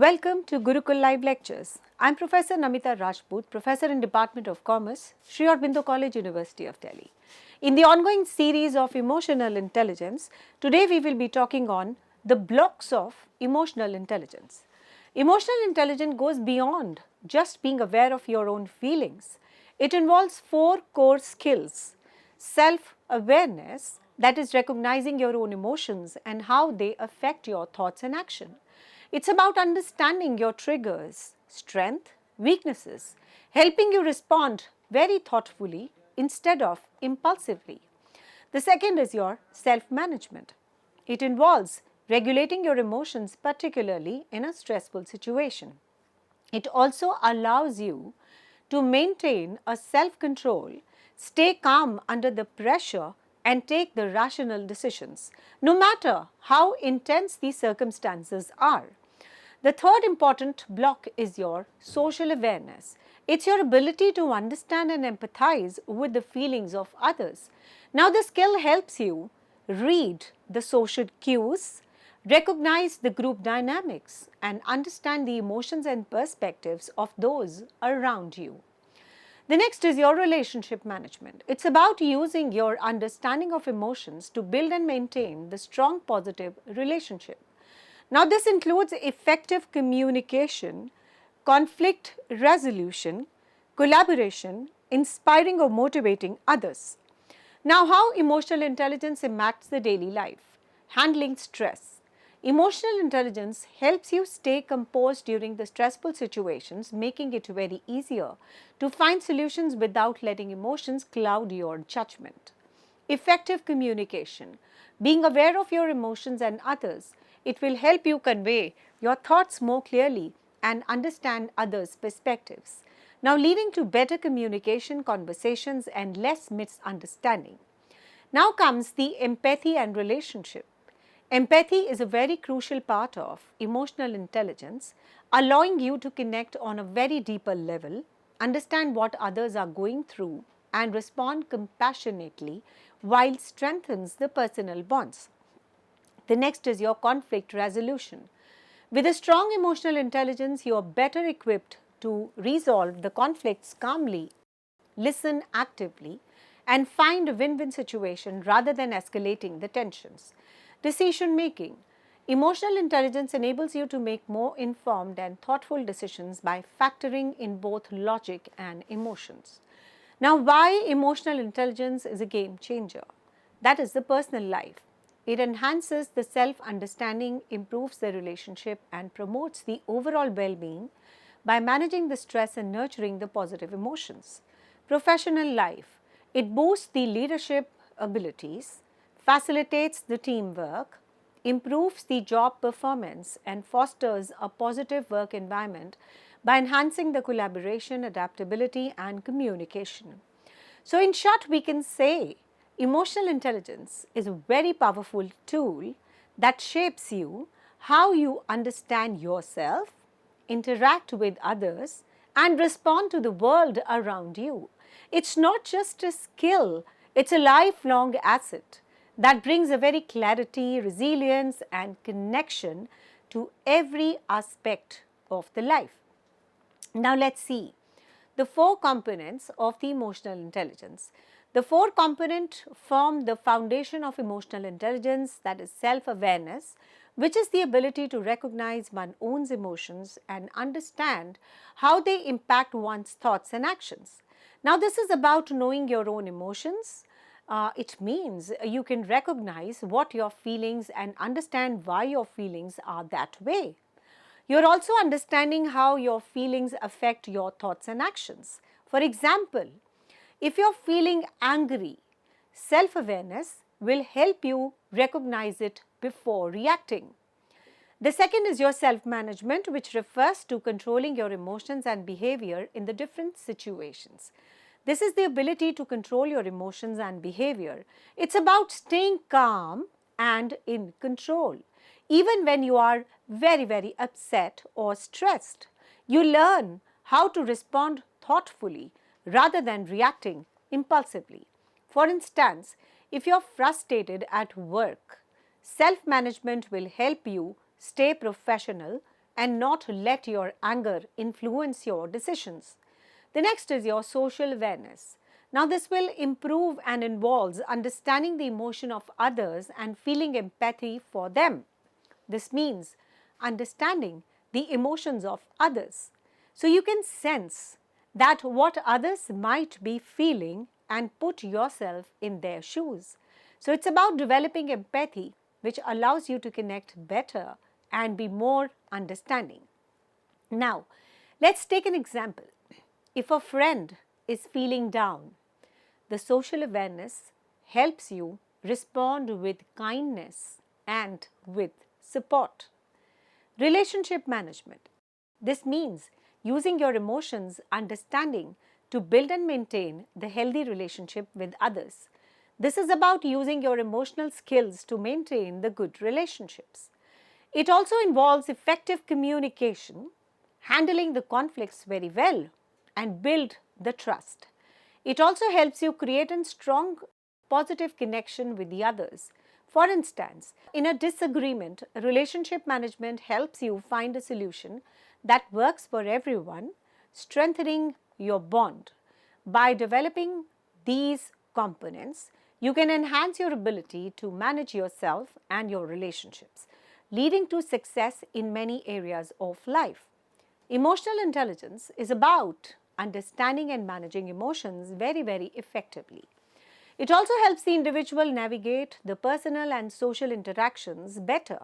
Welcome to Gurukul Live Lectures. I am Professor Namita Rajput, Professor in Department of Commerce, Sri Aurobindo College, University of Delhi. In the ongoing series of emotional intelligence, today we will be talking on the blocks of emotional intelligence. Emotional intelligence goes beyond just being aware of your own feelings. It involves 4 core skills: self-awareness, that is recognizing your own emotions and how they affect your thoughts and action. It's about understanding your triggers, strength, weaknesses, helping you respond very thoughtfully instead of impulsively. The second is your self-management. It involves regulating your emotions, particularly in a stressful situation. It also allows you to maintain a self-control, stay calm under the pressure, and take the rational decisions, no matter how intense the circumstances are. The third important block is your social awareness. It's your ability to understand and empathize with the feelings of others. Now, this skill helps you read the social cues, recognize the group dynamics, and understand the emotions and perspectives of those around you. The next is your relationship management. It's about using your understanding of emotions to build and maintain the strong positive relationship. Now, this includes effective communication, conflict resolution, collaboration, inspiring or motivating others. Now, how emotional intelligence impacts the daily life? Handling stress. Emotional intelligence helps you stay composed during the stressful situations, making it very easier to find solutions without letting emotions cloud your judgment. Effective communication. Being aware of your emotions and others, it will help you convey your thoughts more clearly and understand others' perspectives. Now, leading to better communication, conversations, and less misunderstanding. Now comes the empathy and relationship. Empathy is a very crucial part of emotional intelligence, allowing you to connect on a very deeper level, understand what others are going through, and respond compassionately while strengthens the personal bonds. The next is your conflict resolution. With a strong emotional intelligence, you are better equipped to resolve the conflicts calmly, listen actively, and find a win-win situation rather than escalating the tensions. Decision making. Emotional intelligence enables you to make more informed and thoughtful decisions by factoring in both logic and emotions. Now, why emotional intelligence is a game changer? That is the personal life. It enhances the self-understanding, improves the relationship, and promotes the overall well-being by managing the stress and nurturing the positive emotions. Professional life. It boosts the leadership abilities, facilitates the teamwork, improves the job performance, and fosters a positive work environment by enhancing the collaboration, adaptability, and communication. So, in short, we can say emotional intelligence is a very powerful tool that shapes you, how you understand yourself, interact with others, and respond to the world around you. It's not just a skill, it's a lifelong asset that brings a very clarity, resilience, and connection to every aspect of the life. Now, let's see the 4 components of the emotional intelligence. The 4 components form the foundation of emotional intelligence, that is self-awareness, which is the ability to recognize one's own emotions and understand how they impact one's thoughts and actions. Now, this is about knowing your own emotions. It means you can recognize what your feelings and understand why your feelings are that way. You're also understanding how your feelings affect your thoughts and actions. For example, if you're feeling angry, self-awareness will help you recognize it before reacting. The second is your self-management, which refers to controlling your emotions and behavior in the different situations. This is the ability to control your emotions and behavior. It's about staying calm and in control. Even when you are very upset or stressed, you learn how to respond thoughtfully rather than reacting impulsively. For instance, if you're frustrated at work, self-management will help you stay professional and not let your anger influence your decisions. The next is your social awareness. Now, this will improve and involves understanding the emotion of others and feeling empathy for them. This means understanding the emotions of others. So, you can sense that what others might be feeling and put yourself in their shoes. So, it's about developing empathy, which allows you to connect better and be more understanding. Now, let's take an example. If a friend is feeling down, the social awareness helps you respond with kindness and with support. Relationship management. This means using your emotions understanding to build and maintain the healthy relationship with others. This is about using your emotional skills to maintain the good relationships. It also involves effective communication, handling the conflicts very well, and build the trust. It also helps you create a strong positive connection with the others. For instance, in a disagreement, relationship management helps you find a solution that works for everyone, strengthening your bond. By developing these components, you can enhance your ability to manage yourself and your relationships, leading to success in many areas of life. Emotional intelligence is about understanding and managing emotions very, very effectively. It also helps the individual navigate the personal and social interactions better.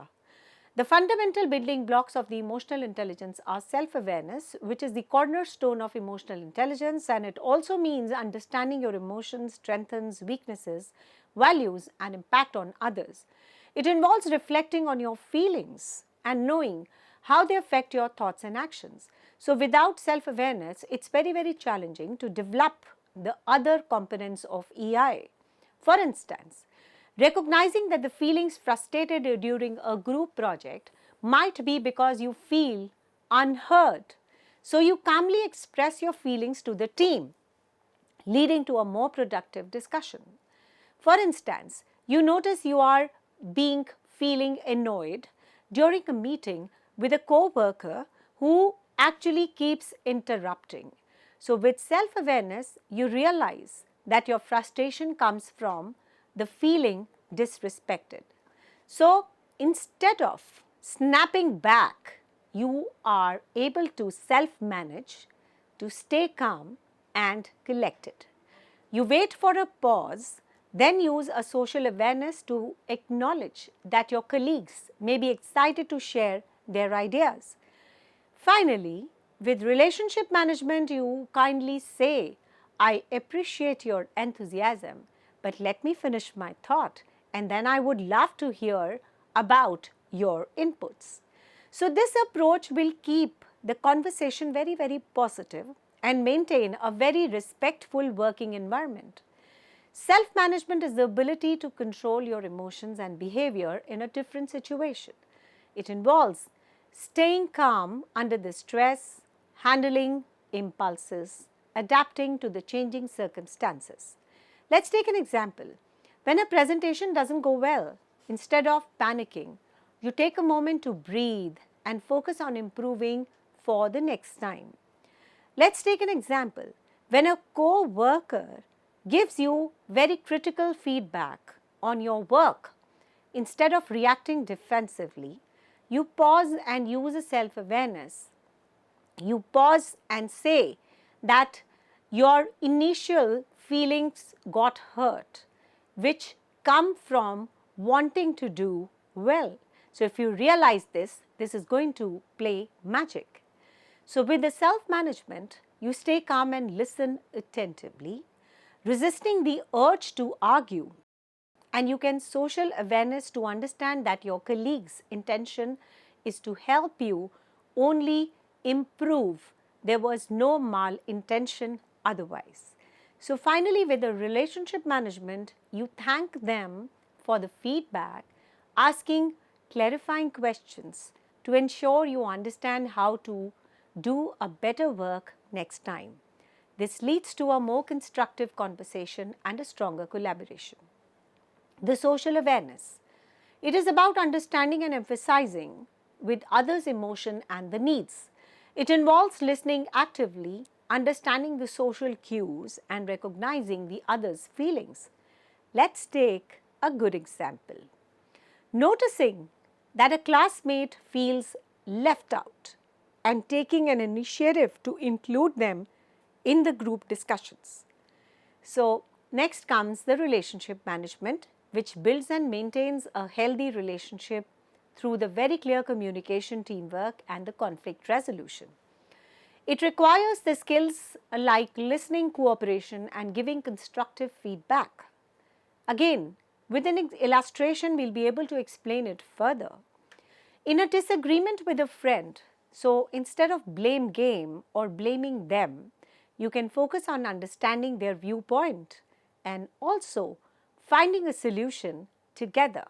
The fundamental building blocks of the emotional intelligence are self-awareness, which is the cornerstone of emotional intelligence, and it also means understanding your emotions, strengths, weaknesses, values, and impact on others. It involves reflecting on your feelings and knowing how they affect your thoughts and actions. So, without self-awareness, it's very, very challenging to develop the other components of EI. For instance, recognizing that the feelings frustrated during a group project might be because you feel unheard. So, you calmly express your feelings to the team, leading to a more productive discussion. For instance, you notice you are feeling annoyed during a meeting with a co-worker who actually keeps interrupting. So, with self-awareness, you realize that your frustration comes from the feeling disrespected. So, instead of snapping back, you are able to self-manage, to stay calm and collected. You wait for a pause, then use a social awareness to acknowledge that your colleagues may be excited to share their ideas. Finally, with relationship management, you kindly say, I appreciate your enthusiasm, but let me finish my thought, and then I would love to hear about your inputs. So, this approach will keep the conversation very, very positive and maintain a very respectful working environment. Self-management is the ability to control your emotions and behavior in a different situation. It involves staying calm under the stress, handling impulses, adapting to the changing circumstances. Let's take an example. When a presentation doesn't go well, instead of panicking, you take a moment to breathe and focus on improving for the next time. Let's take an example. When a co-worker gives you very critical feedback on your work, instead of reacting defensively, you pause and use a self-awareness. You pause and say that your initial feelings got hurt, which come from wanting to do well. So, if you realize this, this is going to play magic. So, with the self-management, you stay calm and listen attentively, resisting the urge to argue, and you can social awareness to understand that your colleague's intention is to help you only improve. There was no malintention otherwise. So, finally, with the relationship management, you thank them for the feedback, asking clarifying questions to ensure you understand how to do a better work next time. This leads to a more constructive conversation and a stronger collaboration. The social awareness. It is about understanding and emphasizing with others' emotion and the needs. It involves listening actively, understanding the social cues, and recognizing the other's feelings. Let's take a good example. Noticing that a classmate feels left out and taking an initiative to include them in the group discussions. So, next comes the relationship management, which builds and maintains a healthy relationship through the very clear communication, teamwork, and the conflict resolution. It requires the skills like listening, cooperation, and giving constructive feedback. Again, with an illustration, we'll be able to explain it further. In a disagreement with a friend, so instead of blame game or blaming them, you can focus on understanding their viewpoint and also finding a solution together.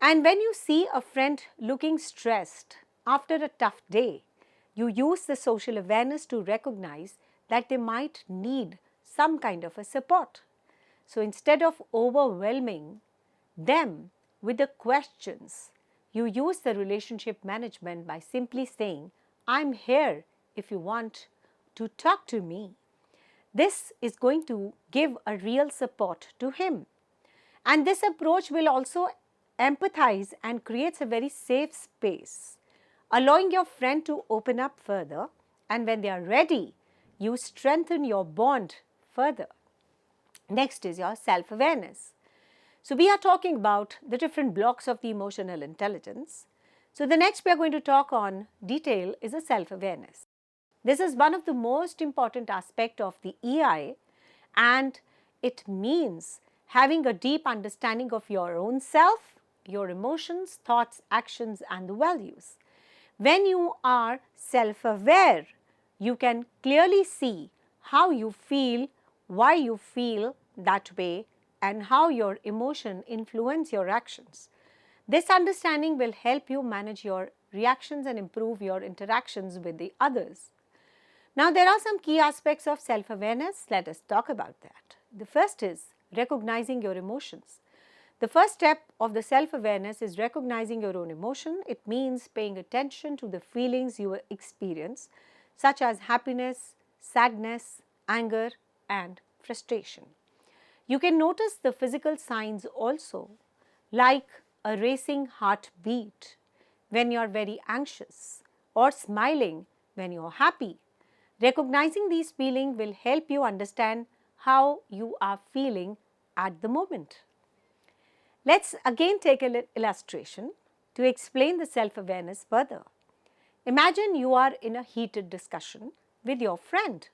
And when you see a friend looking stressed after a tough day, you use the social awareness to recognize that they might need some kind of a support. So instead of overwhelming them with the questions, you use the relationship management by simply saying, I'm here if you want to talk to me. This is going to give a real support to him. And this approach will also empathize and creates a very safe space, allowing your friend to open up further, and when they are ready, you strengthen your bond further. Next is your self-awareness. So we are talking about the different blocks of the emotional intelligence. So the next we are going to talk on detail is a self-awareness. This is one of the most important aspects of the EI, and it means having a deep understanding of your own self, your emotions, thoughts, actions, and the values. When you are self-aware, you can clearly see how you feel, why you feel that way, and how your emotion influence your actions. This understanding will help you manage your reactions and improve your interactions with the others. Now, there are some key aspects of self-awareness. Let us talk about that. The first is recognizing your emotions. The first step of the self-awareness is recognizing your own emotion. It means paying attention to the feelings you experience, such as happiness, sadness, anger, and frustration. You can notice the physical signs also, like a racing heartbeat when you are very anxious, or smiling when you are happy. Recognizing these feelings will help you understand how you are feeling at the moment. Let's again take an illustration to explain the self-awareness further. Imagine you are in a heated discussion with your friend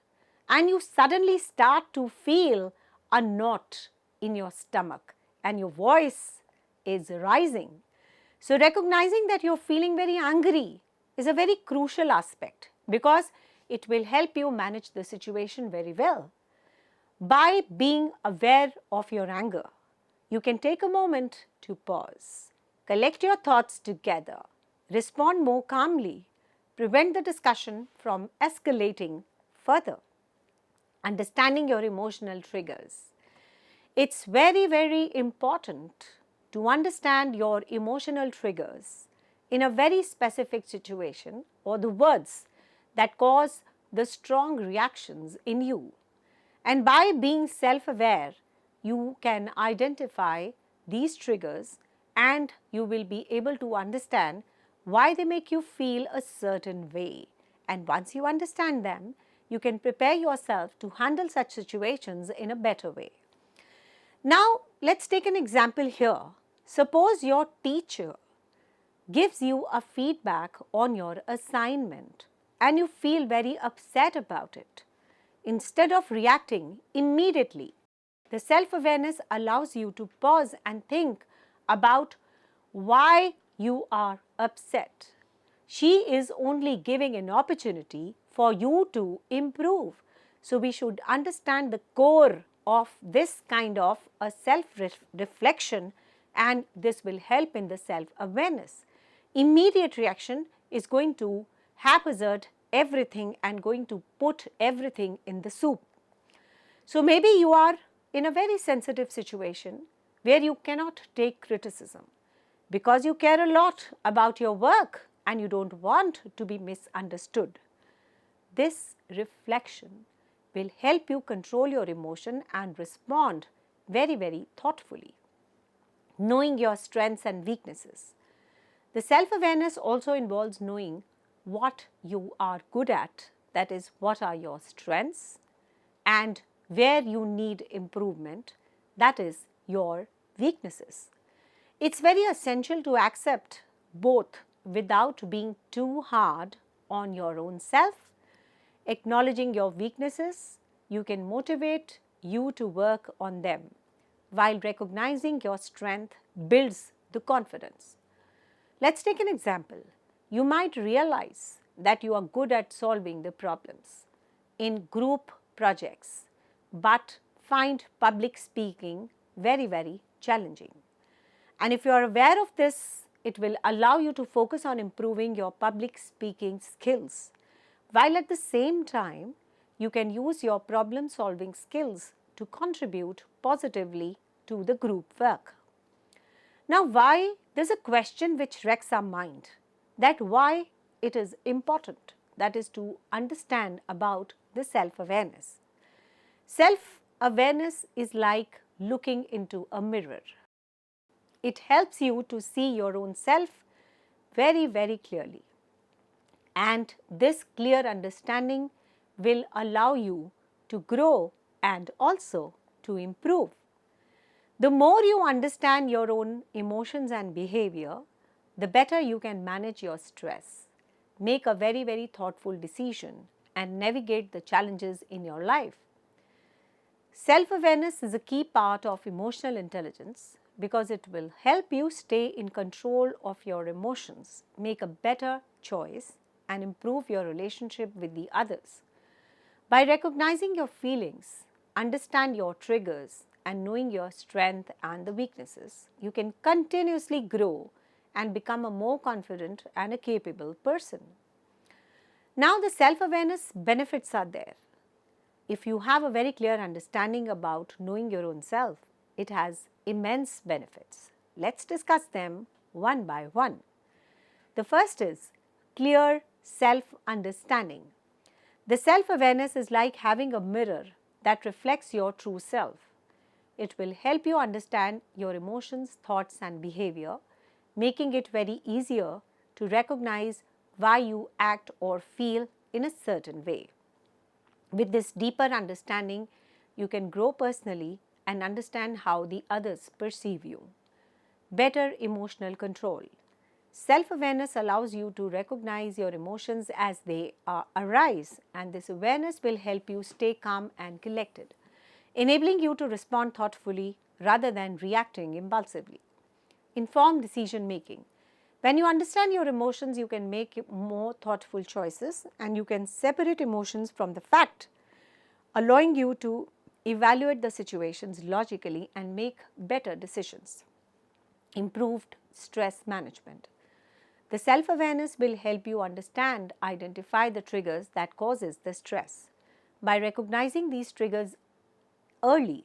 and you suddenly start to feel a knot in your stomach and your voice is rising. So recognizing that you're feeling very angry is a very crucial aspect because it will help you manage the situation very well. By being aware of your anger, you can take a moment to pause, collect your thoughts together, respond more calmly, prevent the discussion from escalating further. Understanding your emotional triggers. It's very, very important to understand your emotional triggers in a very specific situation or the words that cause the strong reactions in you. And by being self-aware, you can identify these triggers and you will be able to understand why they make you feel a certain way. And once you understand them, you can prepare yourself to handle such situations in a better way. Now, let's take an example here. Suppose your teacher gives you a feedback on your assignment and you feel very upset about it. Instead of reacting immediately, the self-awareness allows you to pause and think about why you are upset. She is only giving an opportunity for you to improve. So we should understand the core of this kind of a self-reflection, and this will help in the self-awareness. Immediate reaction is going to haphazard everything and going to put everything in the soup. So maybe you are in a very sensitive situation where you cannot take criticism. because you care a lot about your work and you don't want to be misunderstood. This reflection will help you control your emotion and respond very, very thoughtfully. Knowing your strengths and weaknesses. The self-awareness also involves knowing what you are good at, that is, what are your strengths, and where you need improvement, that is, your weaknesses. It's very essential to accept both without being too hard on your own self. Acknowledging your weaknesses, you can motivate you to work on them, while recognizing your strength builds the confidence. Let's take an example. You might realize that you are good at solving the problems in group projects, but find public speaking very, very challenging. And if you are aware of this, it will allow you to focus on improving your public speaking skills, while at the same time, you can use your problem solving skills to contribute positively to the group work. Now, why? There's a question which wrecks our mind, that why it is important, that is to understand about the self-awareness. Self-awareness is like looking into a mirror. It helps you to see your own self very, very clearly. And this clear understanding will allow you to grow and also to improve. The more you understand your own emotions and behavior, the better you can manage your stress, make a very, very thoughtful decision, and navigate the challenges in your life. Self-awareness is a key part of emotional intelligence because it will help you stay in control of your emotions, make a better choice, and improve your relationship with the others. By recognizing your feelings, understand your triggers, and knowing your strength and the weaknesses, you can continuously grow and become a more confident and a capable person. Now, the self-awareness benefits are there. If you have a very clear understanding about knowing your own self, it has immense benefits. Let's discuss them one by one. The first is clear self-understanding. The self-awareness is like having a mirror that reflects your true self. It will help you understand your emotions, thoughts, and behavior, making it very easier to recognize why you act or feel in a certain way. With this deeper understanding, you can grow personally and understand how the others perceive you. Better emotional control. Self-awareness allows you to recognize your emotions as they arise, and this awareness will help you stay calm and collected, enabling you to respond thoughtfully rather than reacting impulsively. Informed decision making. When you understand your emotions, you can make more thoughtful choices and you can separate emotions from the fact, allowing you to evaluate the situations logically and make better decisions. Improved stress management. The self-awareness will help you understand, identify the triggers that causes the stress. By recognizing these triggers early,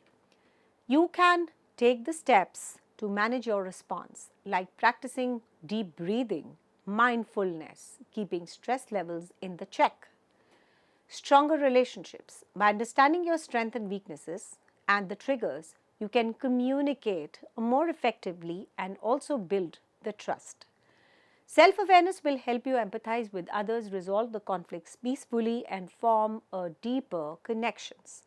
you can take the steps to manage your response, like practicing deep breathing, mindfulness, keeping stress levels in the check. Stronger relationships. By understanding your strengths and weaknesses and the triggers, you can communicate more effectively and also build the trust. Self-awareness will help you empathize with others, resolve the conflicts peacefully, and form a deeper connections.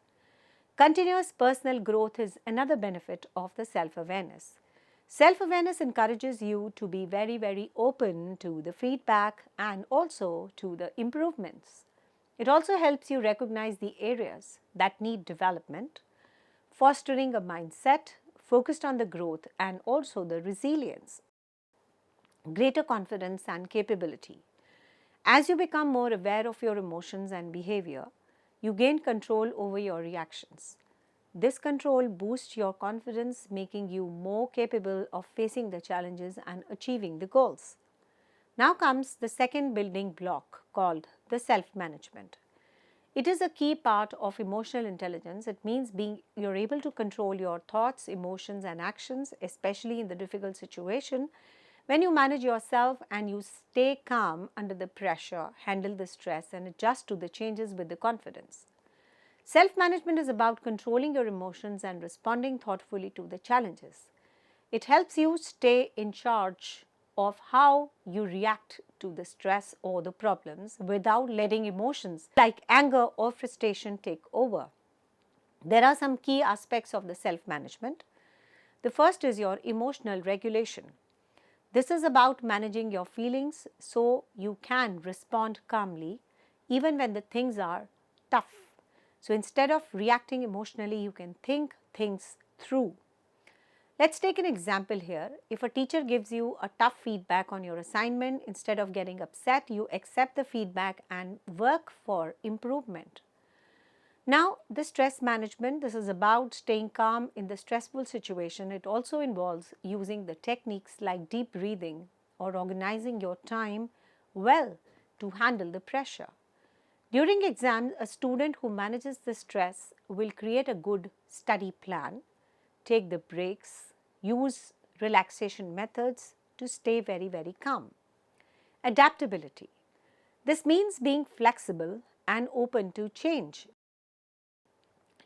Continuous personal growth is another benefit of the self-awareness. Self-awareness encourages you to be very, very open to the feedback and also to the improvements. It also helps you recognize the areas that need development, fostering a mindset focused on the growth and also the resilience. Greater confidence and capability. As you become more aware of your emotions and behavior, you gain control over your reactions. This control boosts your confidence, making you more capable of facing the challenges and achieving the goals. Now comes the second building block called the self-management. It is a key part of emotional intelligence. It means you're able to control your thoughts, emotions, and actions, especially in the difficult situation, When you manage yourself and you stay calm under the pressure, handle the stress, and adjust to the changes with the confidence. Self-management is about controlling your emotions and responding thoughtfully to the challenges. It helps you stay in charge of how you react to the stress or the problems without letting emotions like anger or frustration take over. There are some key aspects of the self-management. The first is your emotional regulation. This is about managing your feelings so you can respond calmly even when the things are tough. So instead of reacting emotionally, you can think things through. Let's take an example here. If a teacher gives you a tough feedback on your assignment, instead of getting upset, you accept the feedback and work for improvement. Now, the stress management, this is about staying calm in the stressful situation. It also involves using the techniques like deep breathing or organizing your time well to handle the pressure. During exams, a student who manages the stress will create a good study plan, take the breaks, use relaxation methods to stay very calm. Adaptability. This means being flexible and open to change.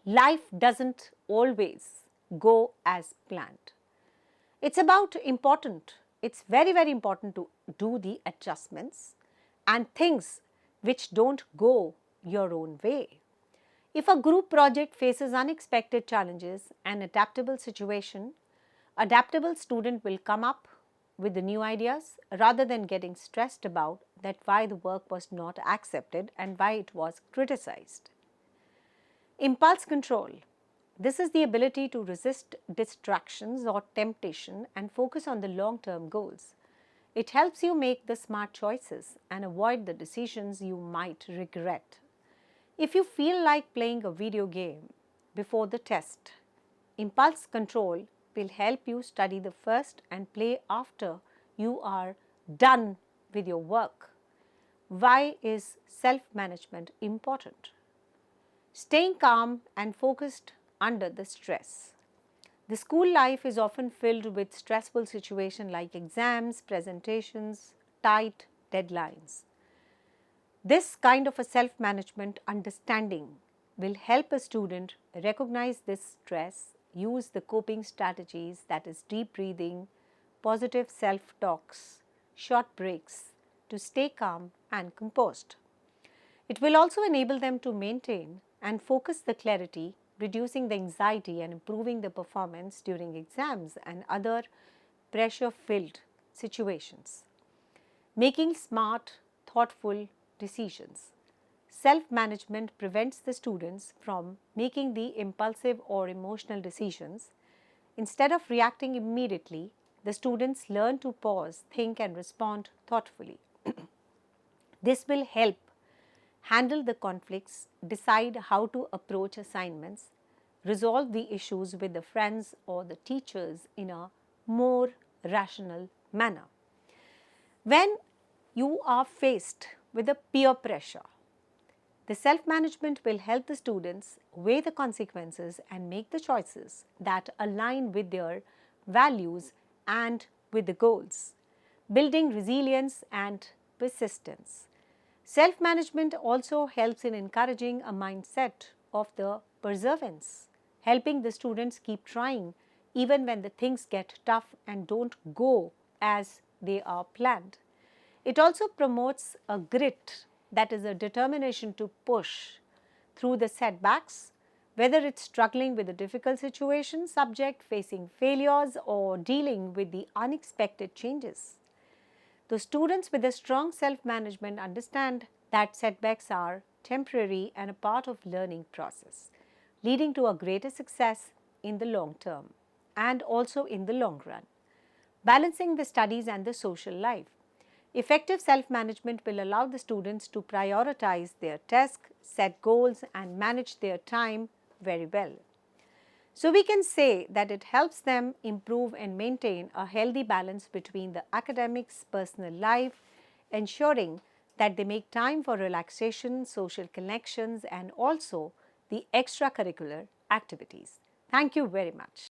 Life doesn't always go as planned. It's very important to do the adjustments and things which don't go your own way. If a group project faces unexpected challenges and adaptable student will come up with the new ideas rather than getting stressed about that why the work was not accepted and why it was criticized. Impulse control. This is the ability to resist distractions or temptation and focus on the long-term goals. It helps you make the smart choices and avoid the decisions you might regret. If you feel like playing a video game before the test, impulse control will help you study the first and play after you are done with your work. Why is self-management important? Staying calm and focused under the stress. The school life is often filled with stressful situations like exams, presentations, tight deadlines. This kind of a self-management understanding will help a student recognize this stress, use the coping strategies, that is deep breathing, positive self-talks, short breaks to stay calm and composed. It will also enable them to maintain and focus the clarity, reducing the anxiety and improving the performance during exams and other pressure-filled situations. Making smart, thoughtful decisions. Self-management prevents the students from making the impulsive or emotional decisions. Instead of reacting immediately, the students learn to pause, think and respond thoughtfully. This will help handle the conflicts, decide how to approach assignments, resolve the issues with the friends or the teachers in a more rational manner. When you are faced with a peer pressure, the self-management will help the students weigh the consequences and make the choices that align with their values and with the goals, building resilience and persistence. Self-management also helps in encouraging a mindset of the perseverance, helping the students keep trying even when the things get tough and don't go as they are planned. It also promotes a grit, that is a determination to push through the setbacks, whether it's struggling with a difficult situation, subject, facing failures or dealing with the unexpected changes. The students with a strong self-management understand that setbacks are temporary and a part of learning process, leading to a greater success in the long term and also in the long run. Balancing the studies and the social life. Effective self-management will allow the students to prioritize their tasks, set goals and manage their time very well. So we can say that it helps them improve and maintain a healthy balance between the academics, personal life, ensuring that they make time for relaxation, social connections and also the extracurricular activities. Thank you very much.